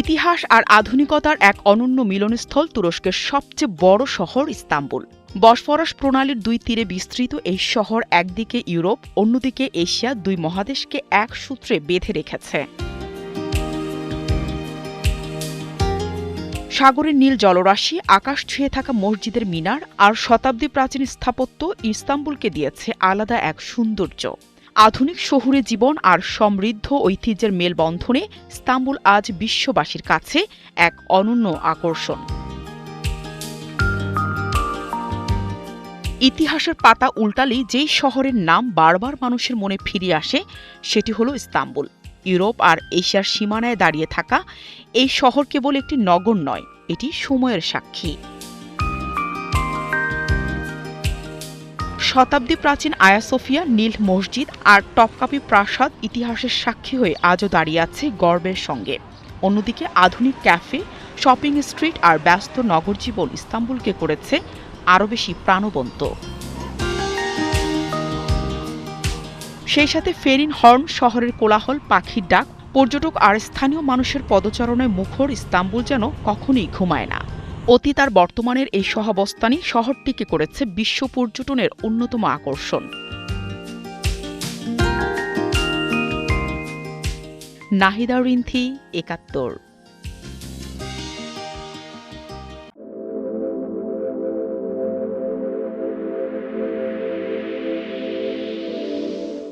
ইতিহাস আর আধুনিকতার এক অনন্য মিলনস্থল তুরস্কের সবচেয়ে বড় শহর ইস্তাম্বুল। বসফরাস প্রণালীর দুই তীরে বিস্তৃত এই শহর একদিকে ইউরোপ, অন্যদিকে এশিয়া, দুই মহাদেশকে এক সূত্রে বেঁধে রেখেছে। সাগরের নীল জলরাশি, আকাশ ছুঁয়ে থাকা মসজিদের মিনার আর শতাব্দী প্রাচীন স্থাপত্য ইস্তাম্বুলকে দিয়েছে আলাদা এক সৌন্দর্য। আধুনিক শহুরে জীবন আর সমৃদ্ধ ঐতিহ্যের মেলবন্ধনে ইস্তাম্বুল আজ বিশ্ববাসীর কাছে এক অনন্য আকর্ষণ। ইতিহাসের পাতা উল্টালেই যেই শহরের নাম বারবার মানুষের মনে ফিরে আসে সেটি হলো ইস্তাম্বুল। ইউরোপ আর এশিয়ার সীমানায় দাঁড়িয়ে থাকা এই শহর কেবল একটি নগর নয়, এটি সময়ের সাক্ষী। শতাব্দী প্রাচীন আয়া সোফিয়া, নীল মসজিদ আর টপকাপি প্রাসাদ ইতিহাসের সাক্ষী হয়ে আজও দাঁড়িয়ে আছে গর্বের সঙ্গে। অন্যদিকে আধুনিক ক্যাফে, শপিং স্ট্রিট আর ব্যস্ত নগর জীবন ইস্তাম্বুলকে করেছে আরও বেশি প্রাণবন্ত। সেই সাথে ফেরিন হর্ন, শহরের কোলাহল, পাখির ডাক, পর্যটক আর স্থানীয় মানুষের পদচারণায় মুখর ইস্তাম্বুল যেন কখনোই ঘুমায় না। অতীত আর বর্তমানের এই সহাবস্থানই শহরটিকে করেছে বিশ্ব পর্যটনের অন্যতম আকর্ষণ। নাহিদা রিন্থি, ৭১।